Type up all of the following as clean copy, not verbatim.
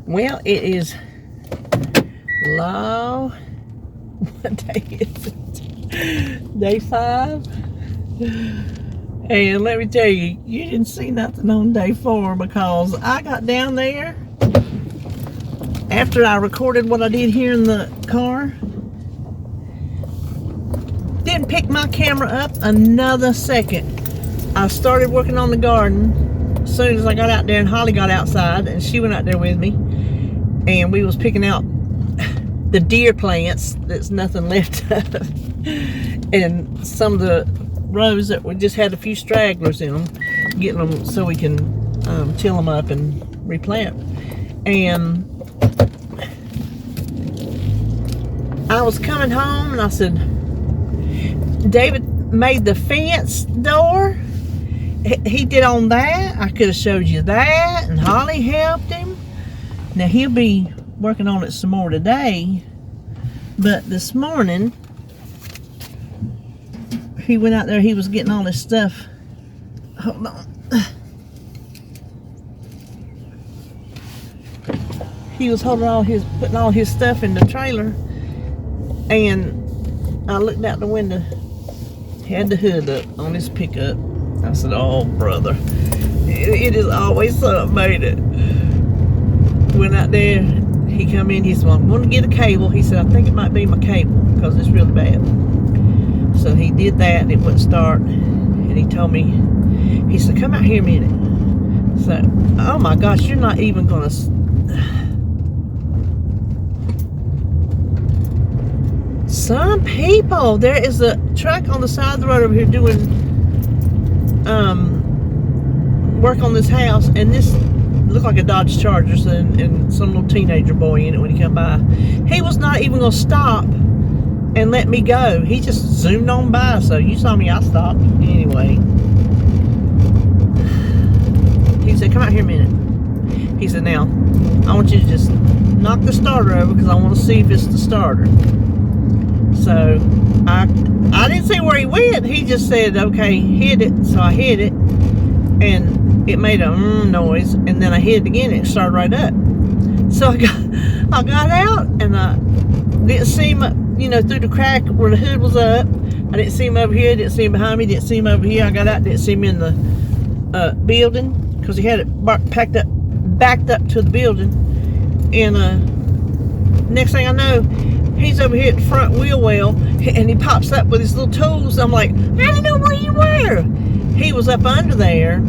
Well, it is low. What day is it? Day 5. And let me tell you, you didn't see nothing on day 4 because I got down there after I recorded what I did here in the car. Didn't pick my camera up another second. I started working on the garden as soon as I got out there, and Holly got outside and she went out there with me, and we was picking out the deer plants that's nothing left of, and some of the rows that we just had a few stragglers in them, getting them so we can till them up and replant. And I was coming home and I said, David made the fence door. He did on that. I could have showed you that, and Holly helped him. Now he'll be working on it some more today, but this morning he went out there. He was getting all his stuff. Hold on. He was putting all his stuff in the trailer, and I looked out the window. He had the hood up on his pickup. I said, oh, brother, it is always something made it. Went out there, he come in, he said, well, I'm going to get a cable. He said, I think it might be my cable because it's really bad. So he did that, and it wouldn't start. And he told me, he said, come out here a minute. So, oh my gosh, you're not even going to... Some people, there is a truck on the side of the road over here doing work on this house, and this looked like a Dodge Charger, and some little teenager boy in it when he come by. He was not even going to stop and let me go. He just zoomed on by. So you saw me, I stopped. Anyway, he said, come out here a minute. He said, now, I want you to just knock the starter over because I want to see if it's the starter. So I didn't see where he went. He just said, okay, hit it. So I hit it, and it made a noise, and then I hit it again, and it started right up. So I got out, and I didn't see him, through the crack where the hood was up. I didn't see him over here, didn't see him behind me, didn't see him over here. I got out, didn't see him in the building, because he had it backed up to the building. And next thing I know, he's over here at the front wheel well, and he pops up with his little tools. I'm like, I don't know where you were. He was up under there.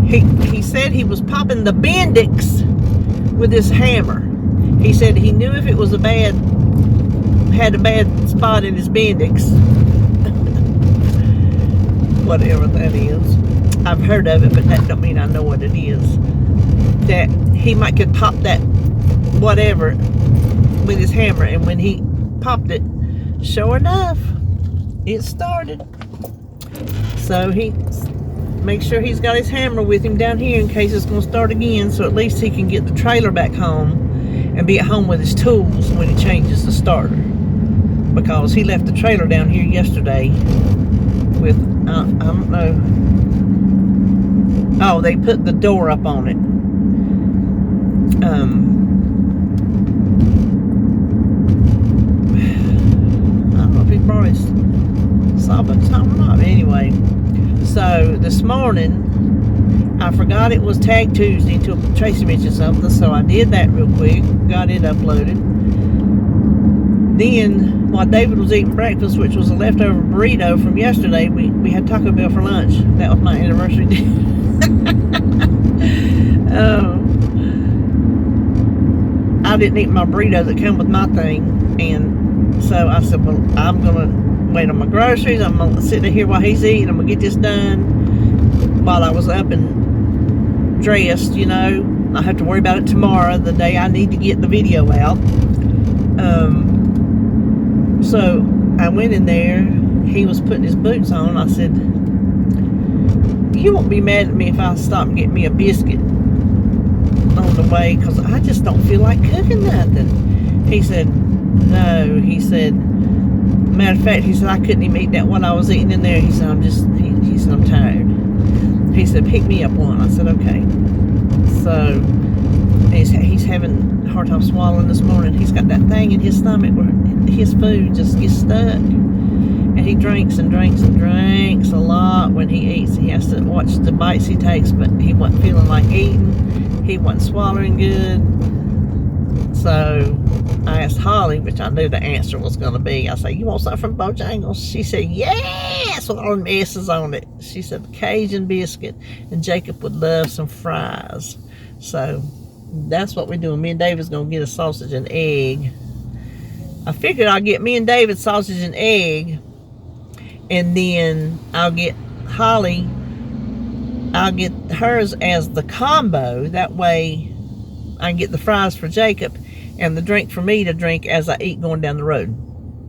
He said he was popping the Bendix with his hammer. He said he knew if it was had a bad spot in his Bendix. Whatever that is. I've heard of it, but that don't mean I know what it is. That he could pop that whatever with his hammer, and when he popped it, sure enough, it started. So he makes sure he's got his hammer with him down here in case it's going to start again, so at least he can get the trailer back home and be at home with his tools when he changes the starter, because he left the trailer down here yesterday with I don't know, oh, they put the door up on it. Brought his sawbucks home or not. Anyway, so this morning I forgot it was Tag Tuesday until Tracy mentioned something, so I did that real quick, got it uploaded. Then while David was eating breakfast, which was a leftover burrito from yesterday, we had Taco Bell for lunch. That was my anniversary day. I didn't eat my burrito that came with my thing, and so I said, well, I'm going to wait on my groceries. I'm going to sit here while he's eating. I'm going to get this done while I was up and dressed, I have to worry about it tomorrow, the day I need to get the video out. So I went in there. He was putting his boots on. I said, you won't be mad at me if I stop and get me a biscuit on the way, because I just don't feel like cooking nothing. He said, no. He said, matter of fact, he said, I couldn't even eat that one I was eating in there. He said, he said, I'm tired. He said, pick me up one. I said, okay. So He's having a hard time swallowing this morning. He's got that thing in his stomach where his food just gets stuck. And he drinks and drinks and drinks a lot when he eats. He has to watch the bites he takes, but he wasn't feeling like eating. He wasn't swallowing good. So I asked Holly, which I knew the answer was going to be. I said, you want something from Bojangles? She said, yes, with all them S's on it. She said, Cajun biscuit. And Jacob would love some fries. So that's what we're doing. Me and David's going to get a sausage and egg. I figured I'll get me and David sausage and egg. And then I'll get Holly, I'll get hers as the combo. That way I can get the fries for Jacob and the drink for me to drink as I eat going down the road.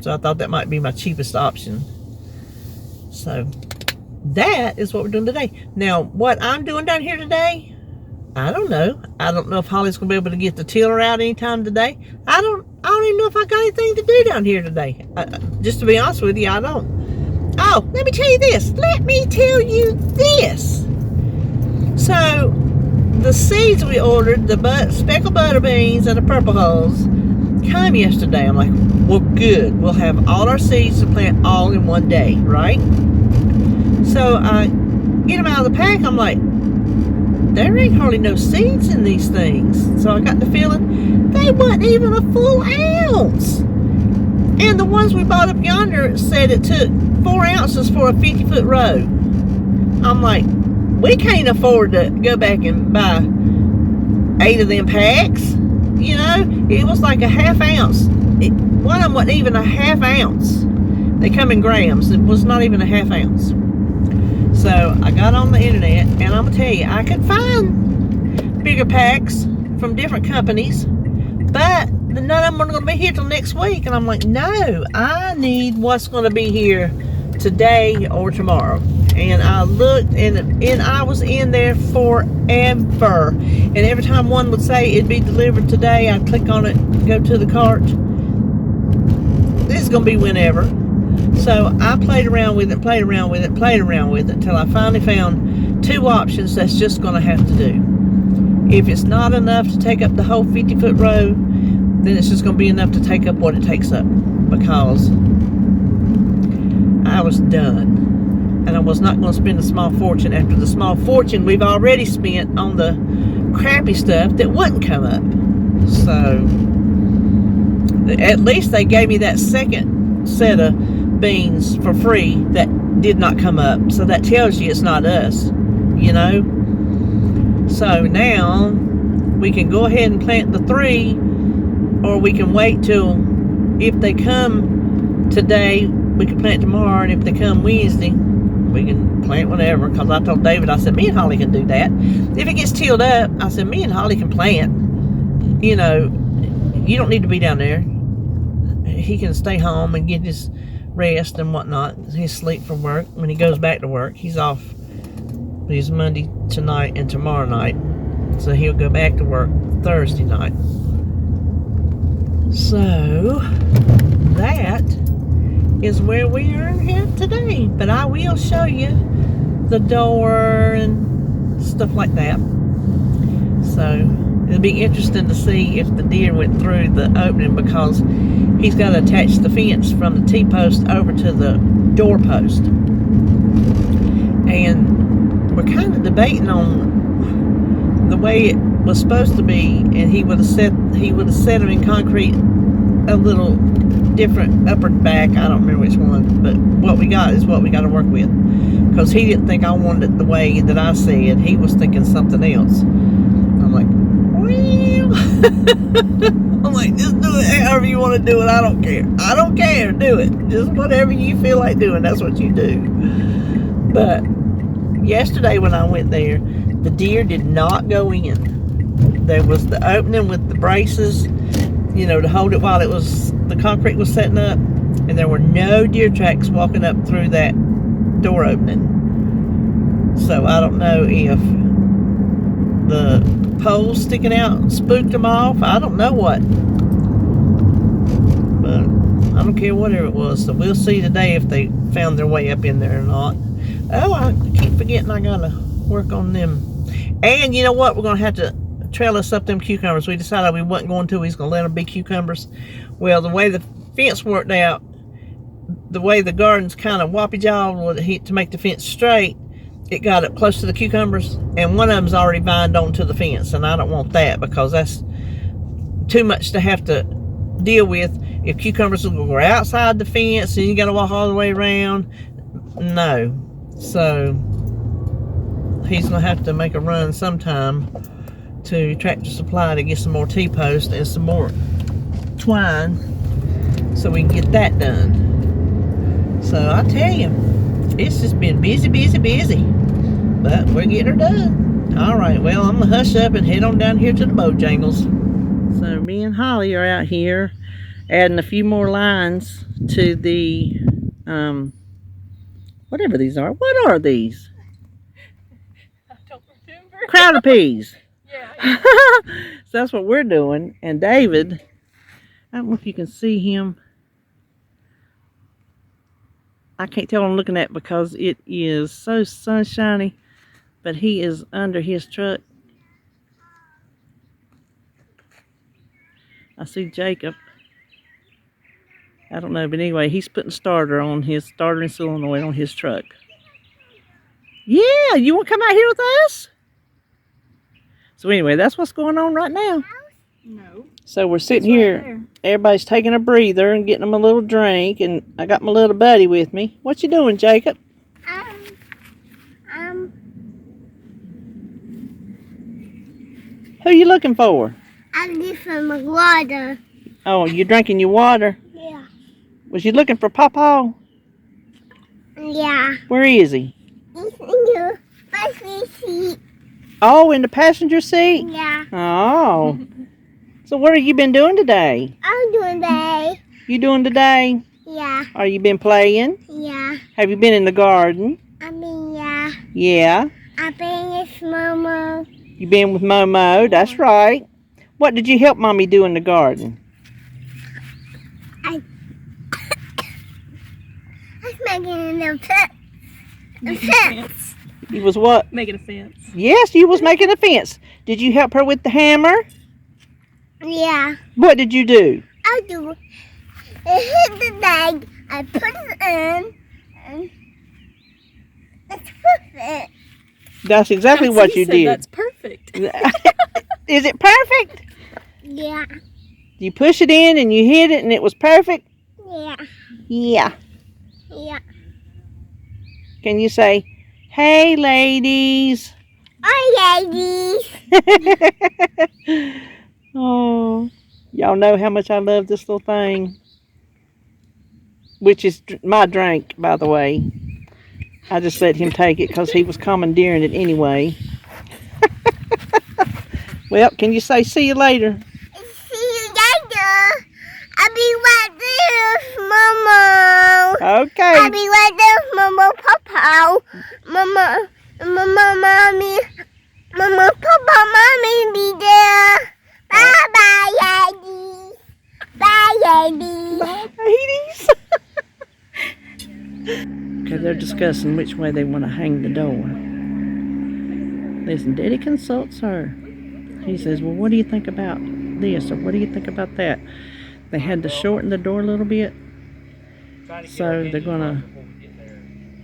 So I thought that might be my cheapest option. So that is what we're doing today. Now, what I'm doing down here today, I don't know. I don't know if Holly's going to be able to get the tiller out anytime today. I don't even know if I got anything to do down here today. Just to be honest with you, I don't. Oh, let me tell you this. Let me tell you this. So, the seeds we ordered, the speckled butter beans and the purple hulls, came yesterday. I'm like, well, good. We'll have all our seeds to plant all in one day, right? So, I get them out of the pack. I'm like, there ain't hardly no seeds in these things. So, I got the feeling they wasn't even a full ounce. And the ones we bought up yonder said it took 4 ounces for a 50-foot row. I'm like, we can't afford to go back and buy 8 of them packs. You know, it was like a half ounce. One of them wasn't even a half ounce. They come in grams. It was not even a half ounce. So I got on the internet, and I'm gonna tell you, I could find bigger packs from different companies, but none of them are going to be here till next week. And I'm like, no, I need what's going to be here today or tomorrow. And I looked, and I was in there forever. And every time one would say it'd be delivered today, I'd click on it, go to the cart. This is going to be whenever. So I played around with it, played around with it, until I finally found 2 options that's just going to have to do. If it's not enough to take up the whole 50-foot row, then it's just going to be enough to take up what it takes up, because I was done. And I was not going to spend a small fortune after the small fortune we've already spent on the crappy stuff that wouldn't come up. So, at least they gave me that second set of beans for free that did not come up. So that tells you it's not us, you know. So now, we can go ahead and plant the 3, or we can wait till, if they come today, we can plant tomorrow, and if they come Wednesday, we can plant whenever. Because I told David, I said, me and Holly can do that. If it gets tilled up, I said, me and Holly can plant. You know, you don't need to be down there. He can stay home and get his rest and whatnot, his sleep from work. When he goes back to work, he's off. He's Monday tonight and tomorrow night. So he'll go back to work Thursday night. So, that is where we are here today. But I will show you the door and stuff like that. So, it'll be interesting to see if the deer went through the opening, because he's got to attach the fence from the T-post over to the door post. And we're kind of debating on the way it was supposed to be, and he would have set them in concrete a little different, up or back, I don't remember which one, but what we got is what we got to work with, because he didn't think I wanted it the way that I said. He was thinking something else. I'm like, well, I'm like, just do it however you want to do it. I don't care, do it, just whatever you feel like doing, that's what you do. But yesterday when I went there, the deer did not go in. There was the opening with the braces, you know, to hold it while the concrete was setting up, and there were no deer tracks walking up through that door opening. So I don't know if the poles sticking out spooked them off. I don't know what, but I don't care whatever it was. So we'll see today if they found their way up in there or not. Oh, I keep forgetting I gotta work on them. And you know what? We're gonna have to trellis up them cucumbers. We decided we wasn't going to. He's going to let them be cucumbers. Well, the way the fence worked out, the way the garden's kind of wappy-jawed to make the fence straight, it got up close to the cucumbers, and one of them's already vined onto the fence, and I don't want that because that's too much to have to deal with. If cucumbers will go outside the fence and you got to walk all the way around, no. So he's going to have to make a run sometime to Tractor Supply to get some more T-posts and some more twine so we can get that done. So I tell you, it's just been busy, but we're getting her done. All right, well, I'm gonna hush up and head on down here to the Bojangles. So me and Holly are out here adding a few more lines to the whatever these are. What are these? I don't remember. Crowder peas. Yeah. So that's what we're doing. And David, I don't know if you can see him. I can't tell what I'm looking at because it is so sunshiny, but he is under his truck. I see Jacob. I don't know, but anyway, he's putting starter and solenoid on his truck. Yeah, you want to come out here with us? So anyway, that's what's going on right now. No. So we're sitting here. Everybody's taking a breather and getting them a little drink, and I got my little buddy with me. What you doing, Jacob? Who you looking for? I'm looking for my water. Oh, you drinking your water? Yeah. Was you looking for Papa? Yeah. Where is he? He's in the passenger seat. Oh, in the passenger seat? Yeah. Oh. So what have you been doing today? I'm doing that. You doing today? Yeah. Are you been playing? Yeah. Have you been in the garden? Yeah. Yeah. I've been with Momo. You been with Momo? That's right. What did you help Mommy do in the garden? I was making a fence. You was what? Making a fence. Yes, you was making a fence. Did you help her with the hammer? Yeah. What did you do? I do. I hit the bag. I put it in. And it's perfect. That's exactly what you did. That's perfect. Is it perfect? Yeah. You push it in and you hit it and it was perfect? Yeah. Yeah. Yeah. Can you say, hey, ladies? Hi, ladies. Oh, y'all know how much I love this little thing. Which is my drink, by the way. I just let him take it because he was commandeering it anyway. Well, can you say see you later? See you later. I'll be right there, Momo. Okay. I'll be right there, Momo, Papa. Mama, Mommy. Mama, Papa, Mommy be there. Bye-bye, ladies. Bye, ladies. Bye, ladies. Okay, they're discussing which way they want to hang the door. Listen, Daddy consults her. He says, well, what do you think about this? Or what do you think about that? They had to shorten the door a little bit. So they're going to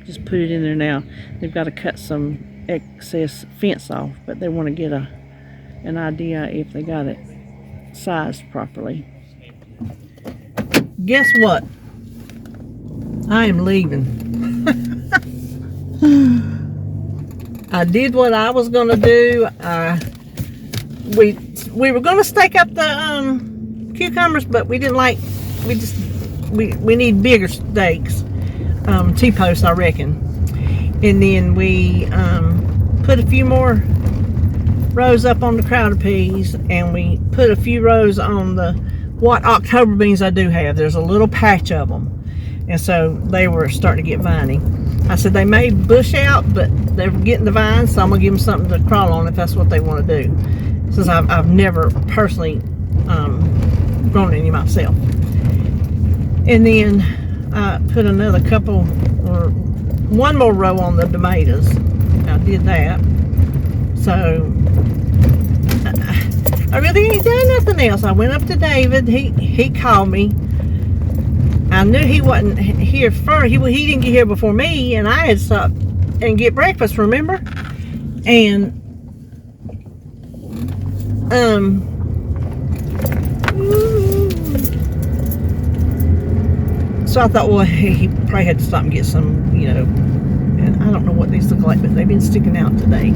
just put it in there now. They've got to cut some excess fence off, but they want to get an idea if they got it sized properly. Guess what? I am leaving. I did what I was gonna do. We were gonna stake up the cucumbers, but we didn't like. We need bigger stakes, T-posts, I reckon. And then we put a few more rows up on the crowder peas, and we put a few rows on the what October beans I do have. There's a little patch of them. And so they were starting to get viney. I said they may bush out, but they're getting the vines, so I'm going to give them something to crawl on if that's what they want to do. Since I've never personally grown any myself. And then I put another couple, or one more row on the tomatoes. I did that. So I really ain't done nothing else. I went up to David. He called me. I knew he wasn't here first. He didn't get here before me, and I had stopped and get breakfast, remember? And so I thought, well, he probably had to stop and get some, you know, and I don't know what these look like, but they've been sticking out today.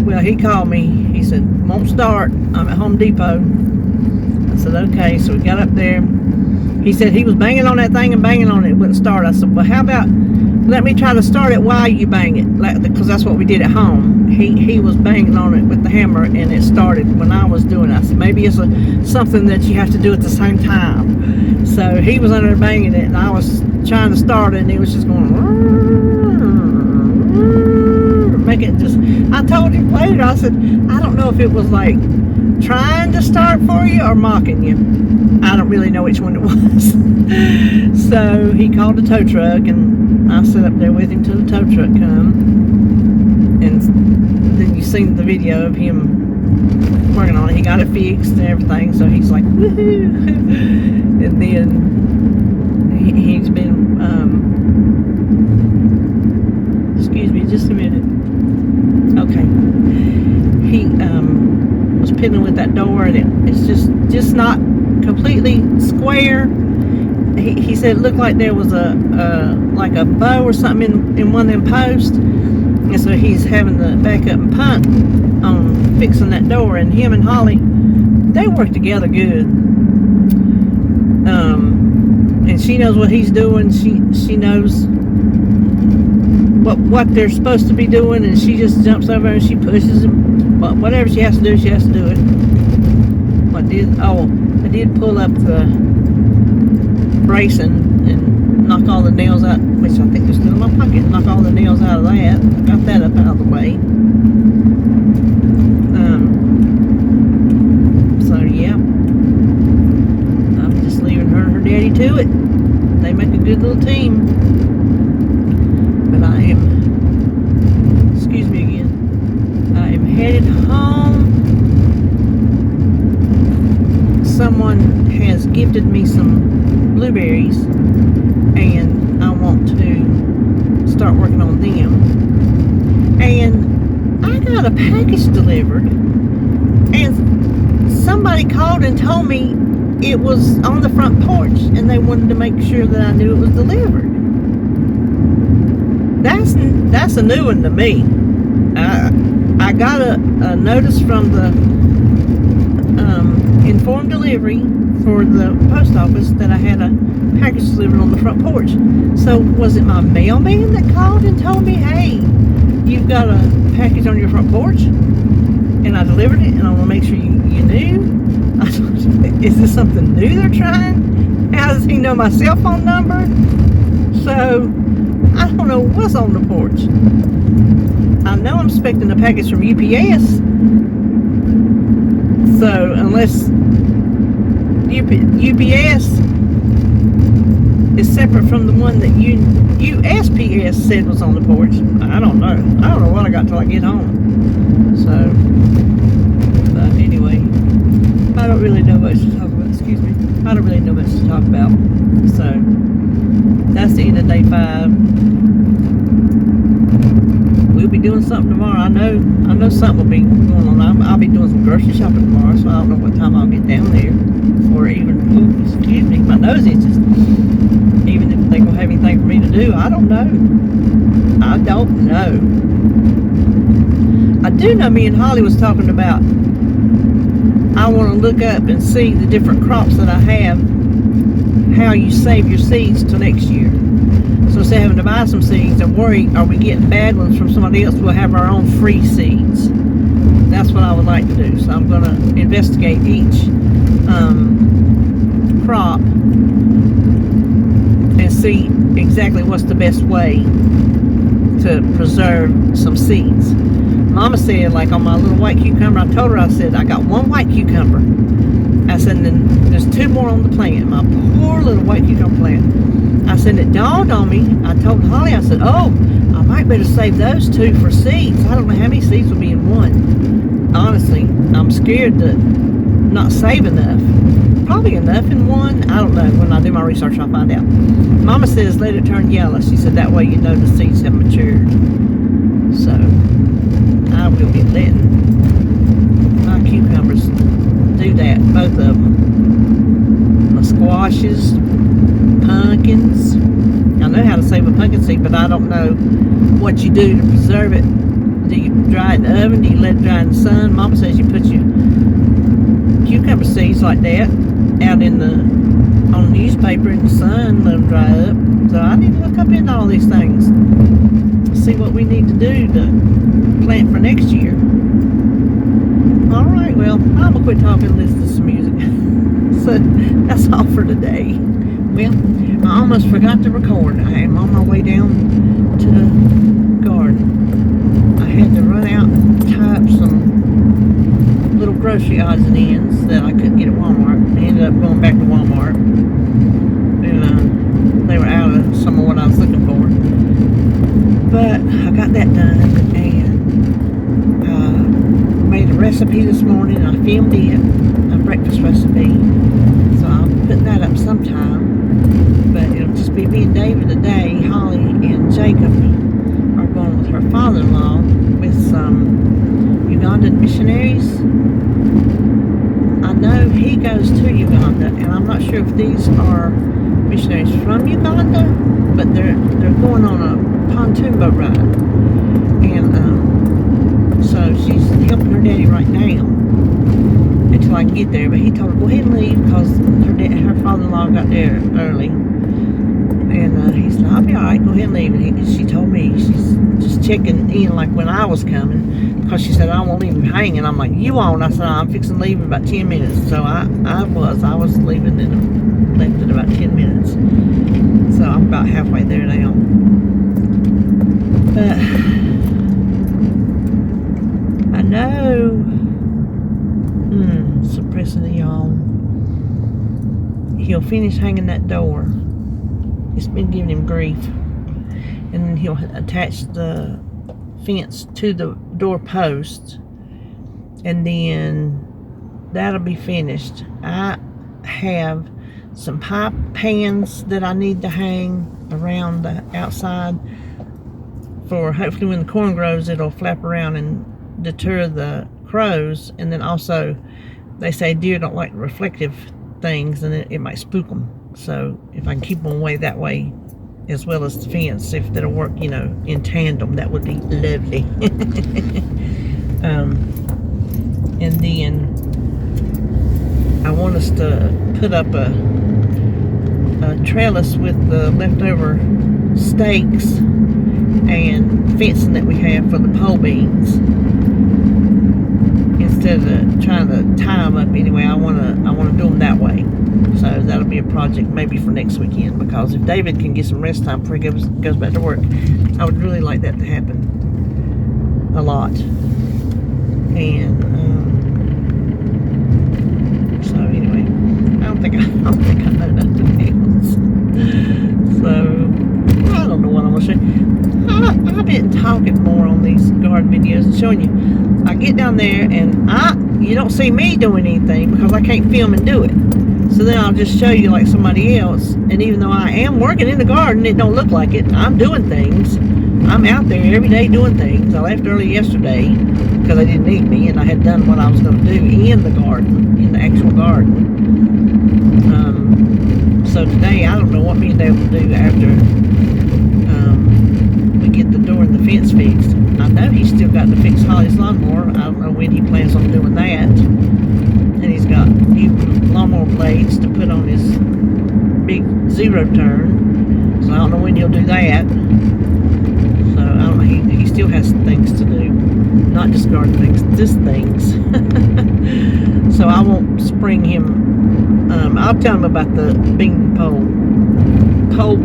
Well, he called me. He said, won't start. I'm at Home Depot. I said, okay. So we got up there. He said he was banging on that thing and banging on it. It wouldn't start. I said, well, how about let me try to start it while you bang it, because that's what we did at home. He was banging on it with the hammer, and it started when I was doing it. I said, maybe it's something that you have to do at the same time. So he was under there banging it, and I was trying to start it, and he was just going, make it just, I told him later, I said, I don't know if it was like trying to start for you or mocking you. I don't really know which one it was. So he called the tow truck, and I sat up there with him till the tow truck come. And then you seen the video of him working on it. He got it fixed and everything, so he's like, woohoo. And then he's been, excuse me just a minute. Okay. He was piddling with that door, and it's just not completely square. He said it looked like there was a like a bow or something in one of them posts, and so he's having to back up and punt on fixing that door. And him and Holly, they work together good. And she knows what he's doing. She knows what they're supposed to be doing, and she just jumps over and she pushes him. But whatever she has to do, she has to do it. I did pull up the bracing and knock all the nails out, which I think they're still in my pocket. Knock all the nails out of that. Got that up out of the way. So yeah, I'm just leaving her and her daddy to it. They make a good little team. But I am, excuse me again, I am headed home. Someone has gifted me some blueberries, and I want to start working on them. And I got a package delivered, and somebody called and told me it was on the front porch, and they wanted to make sure that I knew it was delivered. That's a new one to me. I got a notice from the informed delivery for the post office that I had a package delivered on the front porch. So was it my mailman that called and told me, hey, you've got a package on your front porch? And I delivered it, and I want to make sure you knew. Is this something new they're trying? How does he know my cell phone number? So I don't know what's on the porch. I know I'm expecting a package from UPS. So unless UPS is separate from the one that USPS said was on the porch, I don't know. I don't know what I got till I get home. So, but anyway, I don't really know much to talk about. Excuse me. I don't really know much to talk about. So that's the end of day 5. We'll be doing something tomorrow. I know something will be going on. I'll be doing some grocery shopping tomorrow, so I don't know what time I'll get down there, or even, excuse me, my nose itches. Even if they gonna have anything for me to do, I don't know. I don't know. I do know me and Holly was talking about, I want to look up and see the different crops that I have, how you save your seeds till next year. So instead of having to buy some seeds and worry, are we getting bad ones from somebody else? We'll have our own free seeds. That's what I would like to do. So I'm going to investigate each crop and see exactly what's the best way to preserve some seeds. Mama said, like on my little white cucumber, I told her, I said, I got one white cucumber. I said, and then there's 2 more on the plant, my poor little white cucumber plant. I said, it dawned on me. I told Holly, I said, oh, I might better save those 2 for seeds. I don't know how many seeds will be in one. Honestly, I'm scared to not save enough. Probably enough in one. I don't know. When I do my research, I'll find out. Mama says let it turn yellow. She said that way you know the seeds have matured. So I will be letting my cucumbers do that. Both of them. My squashes, pumpkins. I know how to save a pumpkin seed, but I don't know what you do to preserve it. Do you dry it in the oven? Do you let it dry in the sun? Mama says you put your cucumber seeds like that out in the on newspaper in the sun, let them dry up. So I need to look up into all these things, see what we need to do to plant for next year. All right, well, I'm gonna quit talking and listen to some music. So that's all for today. Well, I almost forgot to record. I am on my way down to the garden. I had to run out and tie up some little grocery odds and ends that I couldn't get at Walmart. I ended up going back to Walmart, and they were out of some of what I was looking for. But I got that done, and made a recipe this morning. I filmed it, a breakfast recipe, so I'll put that up sometime. But it'll just be me and David today. Holly and Jacob are going with her father-in-law with some Ugandan missionaries. I know he goes to Uganda, and I'm not sure if these are missionaries from Uganda, but they're going on a pontoon boat ride, and so she's helping her daddy right now until I can get there. But he told her go ahead and leave because her father-in-law got there early, and he said I'll be all right. Go ahead and leave. And she told me she's just checking in like when I was coming, because she said I won't leave him hanging. I'm like, you won't? I said I'm fixing to leave in about 10 minutes. So I was leaving and left in about 10 minutes. So I'm about halfway there now. But I know suppressing the yawn. He'll finish hanging that door. It's been giving him grief. And then he'll attach the fence to the door post, and then that'll be finished. I have some pipe pans that I need to hang around the outside for hopefully when the corn grows it'll flap around and deter the crows. And then also they say deer don't like reflective things, and it might spook them. So if I can keep them away that way as well as the fence, if that'll work, in tandem, that would be lovely. And then I want us to put up a trellis with the leftover stakes and fencing that we have for the pole beans. Instead of trying to tie them up anyway, I want to do them that way. So that'll be a project maybe for next weekend, because if David can get some rest time before he goes back to work, I would really like that to happen a lot. And so anyway, I don't think I know nothing else. So I don't know what I'm gonna show. I've been talking more on these garden videos and showing you. I get down there and you don't see me doing anything because I can't film and do it. So then I'll just show you like somebody else, and even though I am working in the garden, it don't look like it. I'm doing things. I'm out there every day doing things. I left early yesterday because they didn't need me, and I had done what I was going to do in the garden, in the actual garden. So today, I don't know what me and Dave will do after we get the door and the fence fixed. I know he's still got to fix Holly's lawnmower. I don't know when he plans on doing that. And he's got new lawnmower blades to put on his big zero turn. So I don't know when he'll do that. So I don't know, he still has things to do. Not just garden things, just things. So I won't spring him. I'll tell him about the pole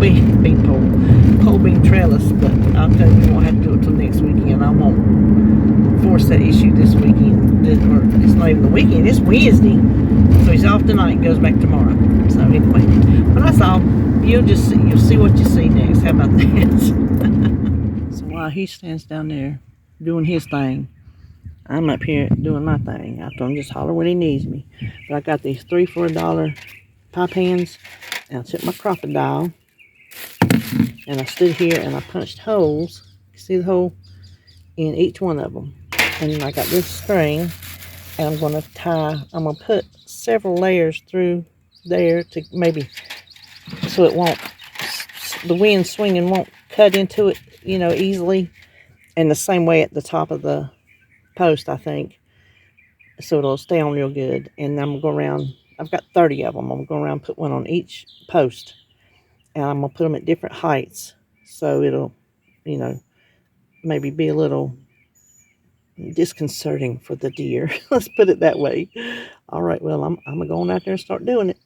bean trellis, but I'll tell him we won't have to do it till next weekend. I won't force that issue this weekend. Or it's not even the weekend, it's Wednesday. So he's off tonight and goes back tomorrow. So anyway, well that's all. You'll see what you see next. How about that? So while he stands down there doing his thing, I'm up here doing my thing. I told him just holler when he needs me. But I got these 3 for $1 pie pans, and I took my crocodile, and I stood here and I punched holes. See the hole in each one of them. And then I got this string, and I'm going to put several layers through there to maybe, so it won't, the wind swinging won't cut into it, easily. And the same way at the top of the post, I think, so it'll stay on real good. And I'm going to go around, I've got 30 of them. I'm going to go around and put one on each post, and I'm going to put them at different heights, so it'll, maybe be a little disconcerting for the deer. Let's put it that way. All right, well, I'm going to go on out there and start doing it.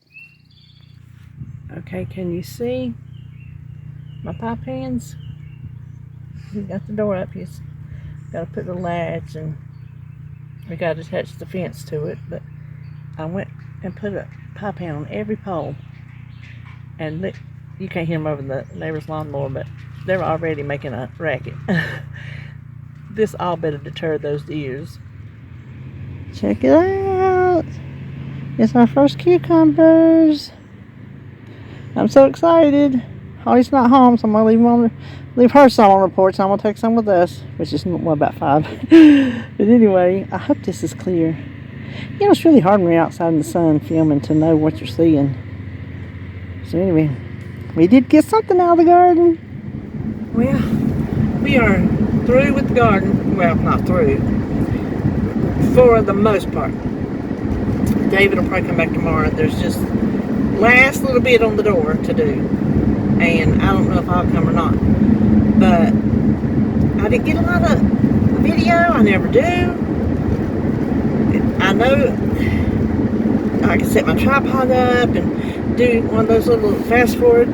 Okay, can you see my pie pans? We got the door up. He's got to put the latch, and we got to attach the fence to it. But I went and put a pie pan on every pole, and you can't hear them over the neighbor's lawnmower, but they're already making a racket. This all better deter those deers. Check it out. It's our first cucumbers. I'm so excited. Holly's not home, so I'm gonna leave her some on the porch. I'm gonna take some with us, which is about 5. But anyway, I hope this is clear. It's really hard when you're outside in the sun filming to know what you're seeing. So anyway, we did get something out of the garden. Well, we are through with the garden. Well, not through, for the most part. David will probably come back tomorrow. There's just last little bit on the door to do, and I don't know if I'll come or not. But I didn't get a lot of video. I never do. I know I can set my tripod up and do one of those little fast forward,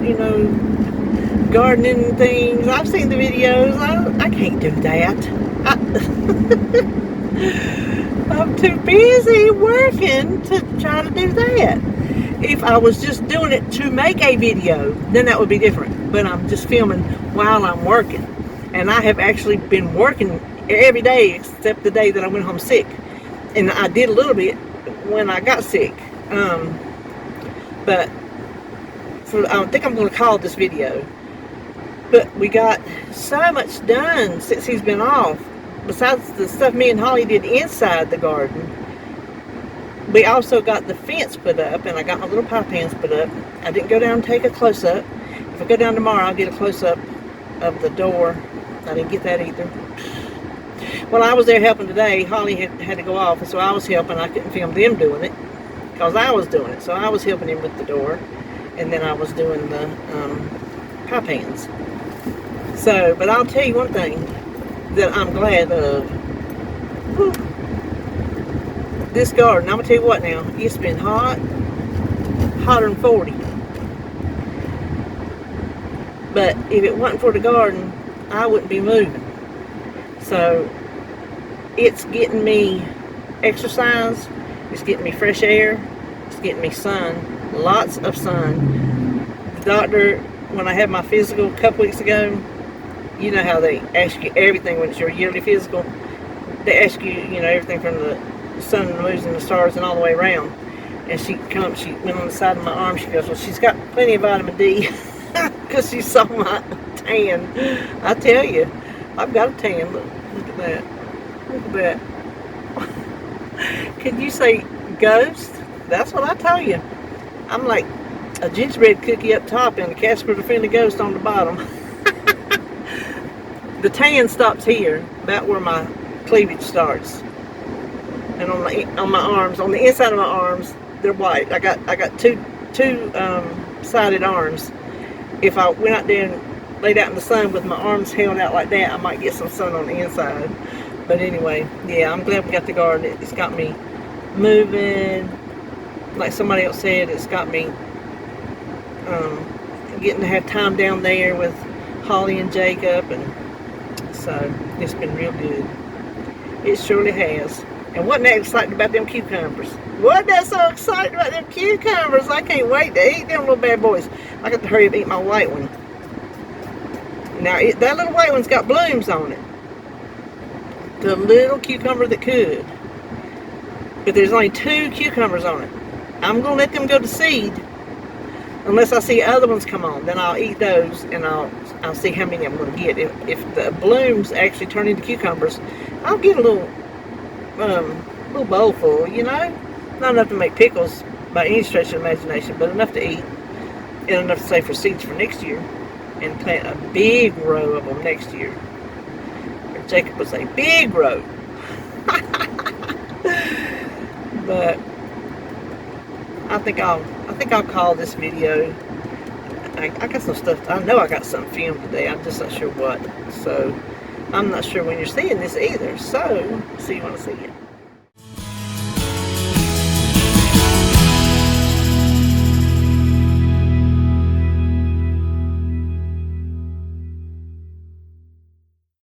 gardening things. I've seen the videos. I can't do that. I'm too busy working to try to do that. If I was just doing it to make a video, then that would be different. But I'm just filming while I'm working. And I have actually been working every day except the day that I went home sick. And I did a little bit when I got sick. But I think I'm going to call this video. But we got so much done since he's been off. Besides the stuff me and Holly did inside the garden, we also got the fence put up, and I got my little pie pans put up. I didn't go down and take a close-up. If I go down tomorrow, I'll get a close-up of the door. I didn't get that either. When I was there helping today, Holly had to go off, and so I was helping. I couldn't film them doing it because I was doing it. So I was helping him with the door, and then I was doing the pie pans. So, but I'll tell you one thing that I'm glad of. Whew. This garden, I'm going to tell you what now, it's been hot, hotter than 40. But if it wasn't for the garden, I wouldn't be moving. So, it's getting me exercise, it's getting me fresh air, it's getting me sun, lots of sun. The doctor, when I had my physical a couple weeks ago, you know how they ask you everything when it's your yearly physical. They ask you, everything from the sun and the moon and the stars and all the way around. And she went on the side of my arm. She goes, well, she's got plenty of vitamin D because she saw my tan. I tell you, I've got a tan. Look at that. Look at that. Can you say ghost? That's what I tell you. I'm like a gingerbread cookie up top and a Casper the Friendly Ghost on the bottom. The tan stops here, about where my cleavage starts. And on my arms, on the inside of my arms, they're white. I got two sided arms. If I went out there and laid out in the sun with my arms held out like that, I might get some sun on the inside. But anyway, yeah, I'm glad we got the garden. It's got me moving. Like somebody else said, it's got me getting to have time down there with Holly and Jacob, and so it's been real good. It surely has. And wasn't that exciting about them cucumbers? Wasn't that so exciting about them cucumbers? I can't wait to eat them little bad boys. I got to hurry up and eat my white one. Now, that little white one's got blooms on it. The little cucumber that could. But there's only 2 cucumbers on it. I'm going to let them go to seed. Unless I see other ones come on. Then I'll eat those and I'll see how many I'm going to get. If the blooms actually turn into cucumbers, I'll get a little bowl full, you know? Not enough to make pickles by any stretch of the imagination, but enough to eat. And enough to save for seeds for next year. And plant a big row of them next year. Or Jacob would say, big row. But I think I'll call this video. I got some stuff. I know I got something filmed today. I'm just not sure what. So I'm not sure when you're seeing this either. So see you when I see it.